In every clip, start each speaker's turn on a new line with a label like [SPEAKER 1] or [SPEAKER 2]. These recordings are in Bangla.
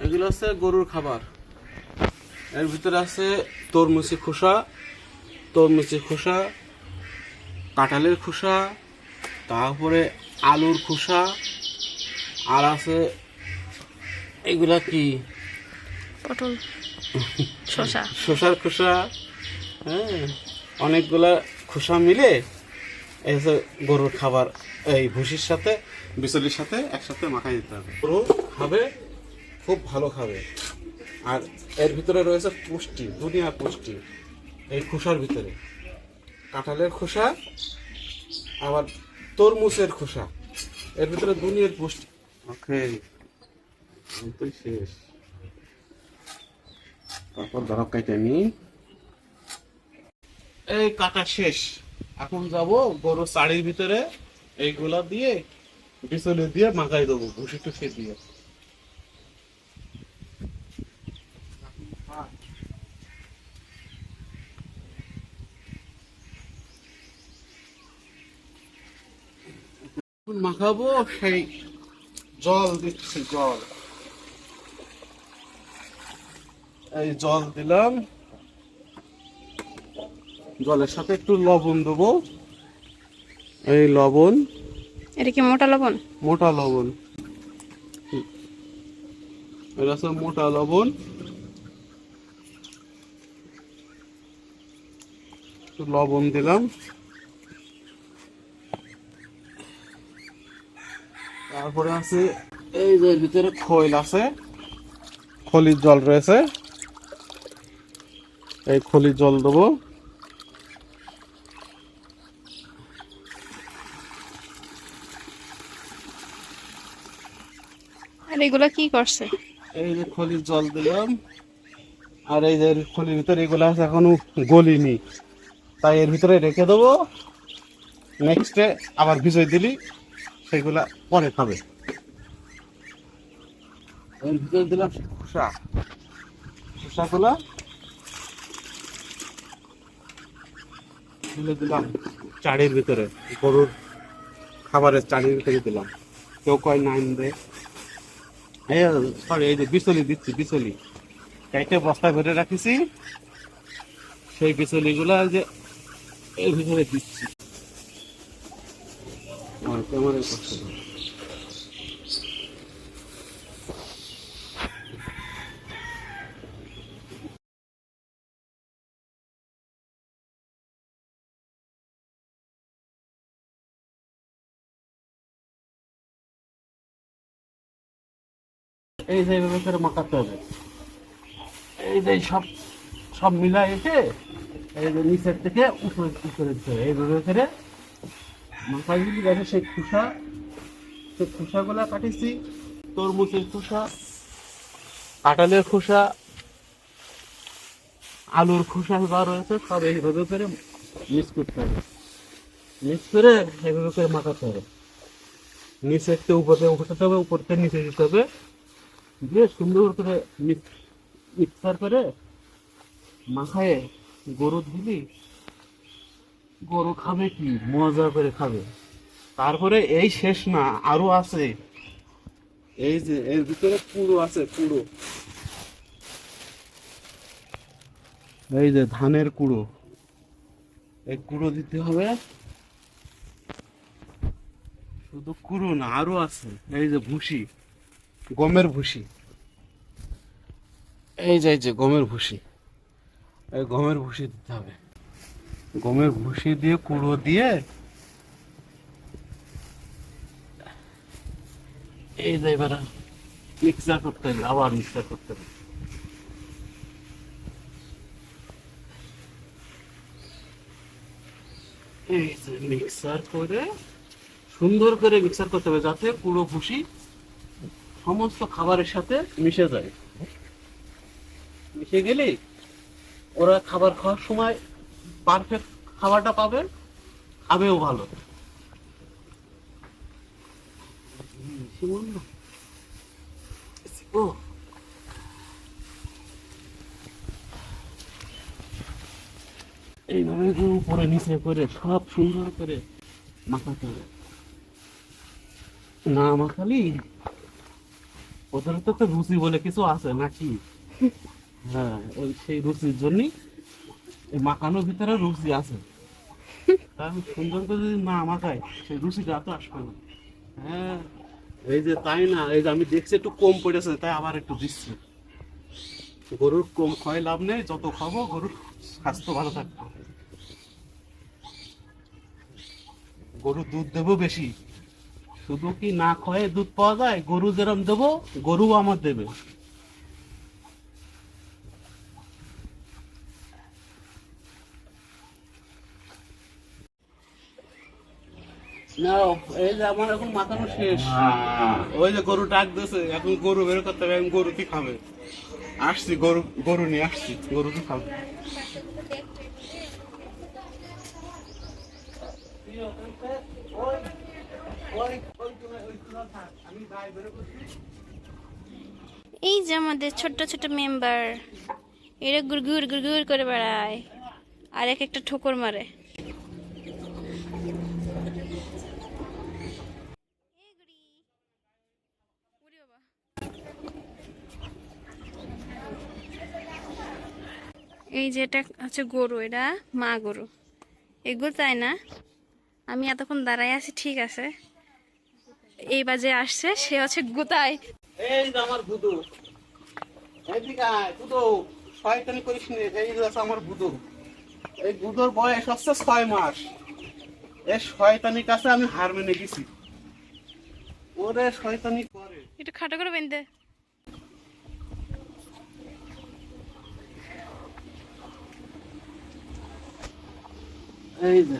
[SPEAKER 1] এগুলো আছে গরুর খাবার। এর ভিতরে আছে তরমুজি খোসা, কাঁঠালের খোসা, তারপরে আলুর খোসা, আর আছে এগুলা কি
[SPEAKER 2] পটল,
[SPEAKER 1] শসার খোসা। হ্যাঁ, অনেকগুলা খোসা মিলে এই হচ্ছে গরুর খাবার। এই ভুসির সাথে বিচলির সাথে একসাথে মাখাই দিতে হবে, গরু খাবে, খুব ভালো খাবে। আর এর ভিতরে রয়েছে পুষ্টি, দুনিয়া পুষ্টি। এই খোসার ভিতরে কাঁঠালের খোসা, আবার তরমুজের খোসা, এর ভিতরে দুনিয়ার পুষ্টি। ওকে, শেষ। তারপর ধরো কাইটা নি, এই কাটা শেষ। এখন যাব গরু চাড়ির ভিতরে এইগুলা দিয়ে বিচলে দিয়ে মাখাই দেবো ভুসি টুসি দিয়ে। মাখাবো, সেই জল দিচ্ছি, এই জল দিলাম, জলের সাথে একটু লবণ দেবো। এই লবণ,
[SPEAKER 2] এটা কি মোটা লবণ?
[SPEAKER 1] মোটা লবণ, এটা হচ্ছে মোটা লবণ। লবণ দিলাম, তারপরে আছে এই যে ভিতরে খৈল আছে, খলির জল রয়েছে, এই খলির জল দেবো।
[SPEAKER 2] আর এগুলা কি করছে?
[SPEAKER 1] এই যে খলির জল দিলাম, আর এই যে খলির ভিতরে এগুলো আছে এখনো গলিনি, তাই এর ভিতরে রেখে দেবো। নেক্সটে আবার ভিজই দিলি সেগুলা পরে খাবে। এর ভিতরে দিলাম খোসাগুলা তুলে দিলাম চাড়ির ভিতরে, গরুর খাবারের চাড়ির ভিতরে দিলাম। কেউ কয় নাইন দে, সরি, এই যে বিচলি দিচ্ছি, বিচলি কাইটে বস্তা ভরে রাখিছি, সেই বিচলিগুলা যে এর ভিতরে দিচ্ছি। এই যে এইভাবে করে মাখাতে হবে। এই যে সব সব মিলাই এসে এই যে নিচের থেকে উপরে দিতে হবে। এইভাবে করে মাখাই দিলি দেখে সেই খোসাগুলা কাটিছি, তরমুজের খোসা, কাঁঠালের খোসা, আলুর খোসা যা রয়েছে সব এইভাবে করে মিক্স করতে হবে। মিক্স করে এইভাবে করে মাখাতে হবে। নিচে একটু উপরে উঠাতে হবে, উপর থেকে নিচে দিতে হবে, দিয়ে সুন্দর করে মিক্সার করে মাখায় গরু দিলি, গরু খাবে কি মজা করে খাবে। তারপরে এই শেষ না, আরো আছে। এই যে এর ভিতরে পুরো আছে, পুরো এই যে ধানের কুড়ো, এই কুড়ো দিতে হবে। শুধু কুড়ো না, আরো আছে। এই যে ভুসি, গমের ভুসি, এই যে গমের ভুসি, এই গমের ভুসি দিতে হবে। গমের ভুসি দিয়ে কুড়ো দিয়ে এই যে এবার মিক্সার করতে হবে, আবার মিক্সার করতে হবে। এই যে মিক্সার করে সুন্দর করে মিক্সার করতে হবে, যাতে পুরো ভুসি সমস্ত খাবারের সাথে মিশে যায়। মিশে গেলে ওরা খাবার খাওয়ার সময় পারফেক্ট খাবারটা পাবে, খাবেও ভালো। ও এইভাবে উপরে নিচে করে সব সুন্দর করে মাখাতে হবে। না মাখালি ওদের তো একটা রুচি বলে কিছু আছে নাকি? হ্যাঁ, ওই সেই রুচির জন্যই এই মাখানোর ভিতরে রুচি আছে। তা আমি সুন্দর করে যদি না মাখাই সেই রুচিটা তো আসবে না। হ্যাঁ, এই যে তাই না, এই যে আমি দেখছি একটু কম পড়েছে তাই আবার একটু দিচ্ছি। গরুর কম খাওয়াই লাভ নেই, যত খাবো গরুর স্বাস্থ্য ভালো থাকবে। গরুর দুধ দেবো বেশি, শুধু কি না খাওয়াই দুধ পাওয়া যায়? গরু যেরকম দেবো গরু আমার দেবে। নাও, এই যে আমার এখন মাথানো শেষ। ওই যে গরু ডাক দিয়েছে, এখন গরু বের করতে হবে। এখন গরু কি খাবে? আসছি, গরু গরু নিয়ে আসছি, গরু কি খাবে?
[SPEAKER 2] এই যে আমাদের ছোট্ট ছোট্ট মেম্বার, এরা গুড়গুড় গুড়গুড় করে বেড়ায় আর এক একটা ঠোকর মারে। এই যে এটা হচ্ছে গরু, এটা মা গরু। এগুলো তাই না, আমি এতক্ষণ দাঁড়াই আছি ঠিক আছে, এই বাজে আসছে সে হচ্ছে গোতায়।
[SPEAKER 1] এই যে আমার বুধু, এইদিকে আয় বুধু, শয়তানি করিস নে। এই যে আছে আমার বুধু, এই বুধুর বয়স হচ্ছে 6 মাস। এই শয়তানির কাছে আমি হার মেনে গেছি। ওরে শয়তানি করে।
[SPEAKER 2] একটু খাটো করে বেঁধে।
[SPEAKER 1] এই যে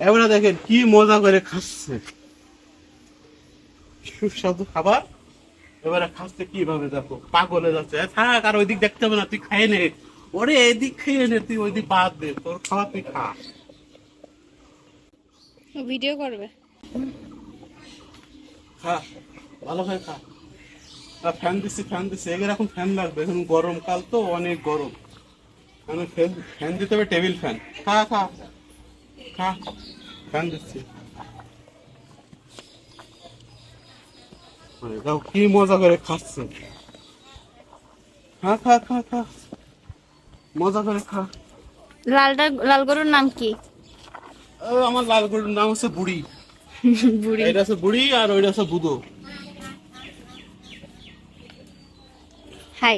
[SPEAKER 1] এবারে দেখেন কি মজা করে খাচ্ছে, সুস্বাদু খাবার। এবারে খাচ্ছে কিভাবে দেখো, পাগলে যাচ্ছে। থাক, আর ওই দিক দেখতে হবে না, তুই খাই নে। ওরে এদিক খেয়ে নে, তুই ওই দিক বাদ দে, তোর খাওয়া তুই খা।
[SPEAKER 2] ভিডিও করবে।
[SPEAKER 1] খা, ভালো করে খা। ফ্যান দিচ্ছি, ফ্যান দিচ্ছি। এগুলো এখন ফ্যান লাগবে, এখন গরমকাল তো অনেক গরম। আমি ফ্যান দিতে হবে, টেবিল ফ্যান। খা খা খা, ফ্যান দিচ্ছি। দাও, কি মজা করে খাচ্ছে। খা খা খা খা, মজা করে খা।
[SPEAKER 2] লাল গরুর নাম কি?
[SPEAKER 1] আমার লাল গরুর নাম হচ্ছে বুড়ি।
[SPEAKER 2] বুড়ি।
[SPEAKER 1] এটা হচ্ছে বুড়ি আর ওইটা হচ্ছে বুদো।
[SPEAKER 2] হাই।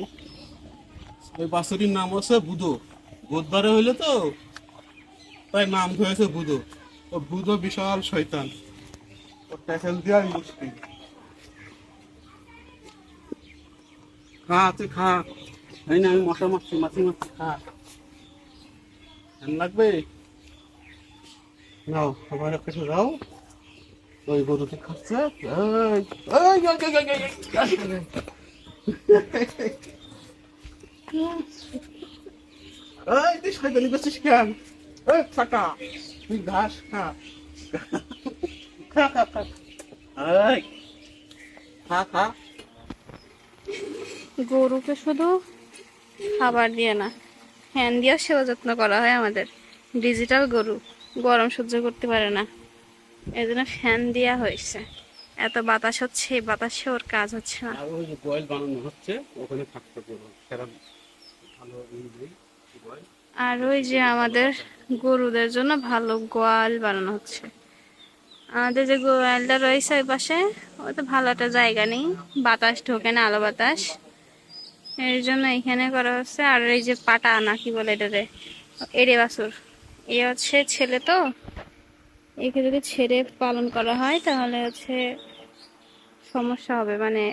[SPEAKER 1] ওই বাছুরির নাম হচ্ছে বুদো। বুধবারে হইলে তো তাই নাম হয়েছে বুদো। ও বুদো বিশাল শয়তান, ওর ট্যাকেল দেওয়াই মুশকিল। খা, তুই খা। এই না, আমি মশা মারছি, মাছি মারছি, খা। ধ্যান লাগবে। নাও, আমার কাছে যাও। ওই গরুটি খাচ্ছে। এই, এই, এই, এই, এই, এই, এই, তুই শয়তানি করছিস কেন? এই ফাটা, তুই ঘাস খা। খা খা খা, এই, খা খা।
[SPEAKER 2] গরুকে শুধু খাবার দিয়ে না, ফ্যান দিয়েও সেবা যত্ন করা হয় আমাদের। ডিজিটাল গরু গরম সহ্য করতে পারে না, এই জন্য ফ্যান দেওয়া হয়েছে। এত বাতাস হচ্ছে, এই বাতাসে ওর কাজ হচ্ছে না।
[SPEAKER 1] আর ওই যে গোয়াল বানানো হচ্ছে, ওখানে থাকতে পারবো। সেরকম ভালো গোয়াল।
[SPEAKER 2] আর ওই যে আমাদের গরুদের জন্য ভালো গোয়াল বানানো হচ্ছে। আমাদের যে গোয়ালটা রয়েছে ওই পাশে, ওই তো ভালো একটা জায়গা নেই, বাতাস ঢোকে না, আলো বাতাস, এর জন্য এখানে করা হচ্ছে। আর এই যে পাটা না কি বলে এটাতে, এড়ে বাছুর, এ হচ্ছে ছেলে তো, একে যদি ছেড়ে পালন করা হয় তাহলে হচ্ছে সমস্যা হবে, মানে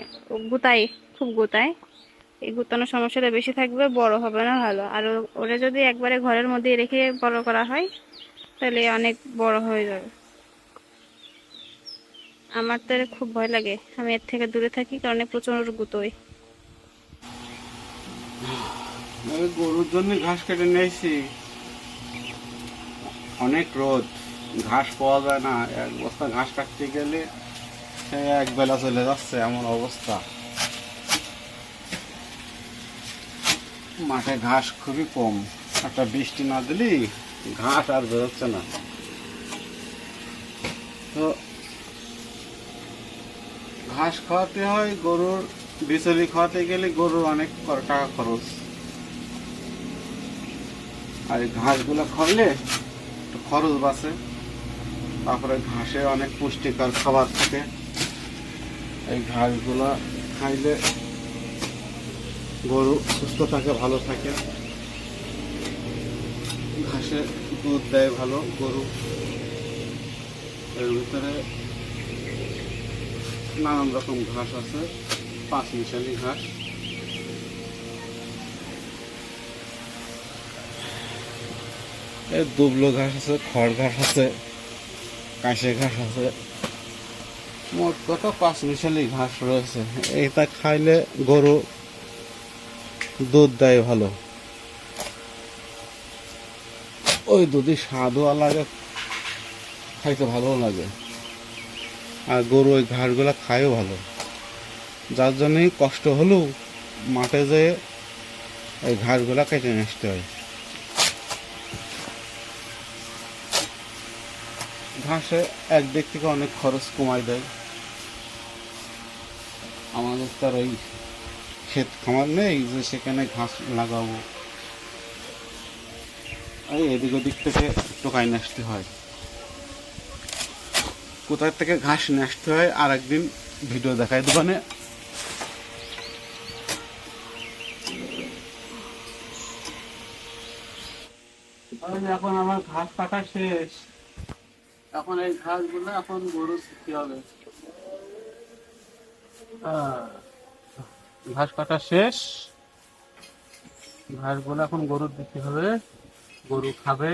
[SPEAKER 2] গুতাই, খুব গুতায়। এই গুতানোর সমস্যাটা বেশি থাকবে, বড় হবে না ভালো। আর ওরা যদি একবারে ঘরের মধ্যে রেখে বড় করা হয় তাহলে অনেক বড় হয়ে যাবে। আমার তো এর খুব ভয় লাগে, আমি এর থেকে দূরে থাকি কারণ প্রচন্ড গুতোয়।
[SPEAKER 1] আমি গরুর জন্য ঘাস কেটে নিয়েছি, অনেক রোদ, ঘাস পাওয়া যায় না। এক বস্তা ঘাস কাটতে গেলে সে এক বেলা চলে যাচ্ছে, এমন অবস্থা। মাঠে ঘাস খুবই কম, একটা বৃষ্টি না দিলে ঘাস আর বেরোচ্ছে না। তো ঘাস খাওয়াতে হয়, গরুর
[SPEAKER 3] বিচুলি খাওয়াতে গেলে গরুর অনেক টাকা খরচ, আর এই ঘাসগুলো খাওয়ালে একটু খরচ বাঁচে। তারপরে ঘাসে অনেক পুষ্টিকর খাবার থাকে, এই ঘাসগুলো খাইলে গরু সুস্থ থাকে, ভালো থাকে। ঘাসে দুধ দেয় ভালো গরু। এর ভিতরে নানান রকম ঘাস আছে, 5 মিশালি ঘাস। এই দুবলো ঘাস আছে, খড় ঘাস আছে, কাঁচে ঘাস আছে, মোট কথা 5 মিশালি ঘাস রয়েছে। এটা খাইলে গরু দুধ দেয় ভালো, ওই দুধই স্বাদও লাগে, খাইতে ভালো লাগে। আর গরু ওই ঘাসগুলা খায়ও ভালো, যার জন্যই কষ্ট হলেও মাঠে যেয়ে ওই ঘাসগুলা কেটে নিয়ে আসতে হয়। ঘাসে একদিক থেকে অনেক খরচ কমাই দেয়। আমাদের তো আর ওই ক্ষেত খামার নেই যে সেখানে ঘাস লাগাবো, এই এদিক ওদিক থেকে টোকাই নিয়ে আসতে হয়। কোথায় থেকে ঘাস নিয়ে আসতে হয় আর একদিন ভিডিও দেখাই দোকানে। এখন আমার ঘাস কাটা শেষ, এখন এই ঘাসগুলো এখন গরু দিতে হবে। ঘাস কাটা শেষ, ঘাসগুলো এখন গরুর দিতে হবে, গরু খাবে।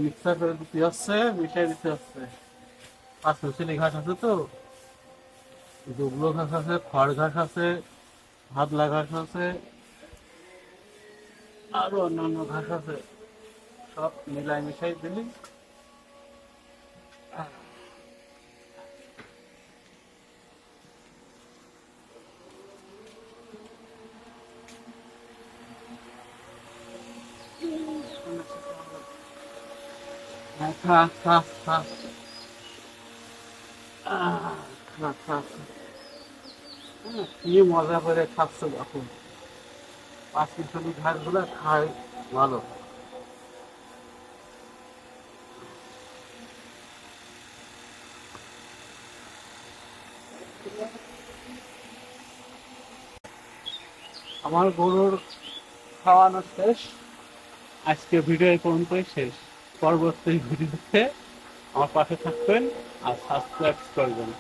[SPEAKER 3] মিক্সার করে দিতে হচ্ছে, মিশাই দিতে হচ্ছে। 5 মিশালি ঘাস আছে তো, দুবলো ঘাস আছে, খড় ঘাস আছে, ভাদলা ঘাস আছে, আরো অন্যান্য ঘাস আছে, সব মিলাই মিশাই দিলি খা খা খা খা খা। কি মজা করে খাচ্ছ এখন, 5 মিশালি ঘাস গুলা খায় ভালো। আমার গরুর খাওয়ানো শেষ, আজকে ভিডিও এই পর্যন্তই শেষ। পরবর্তী ভিডিওতে আমার পাশে থাকবেন আর সাবস্ক্রাইব করবেন।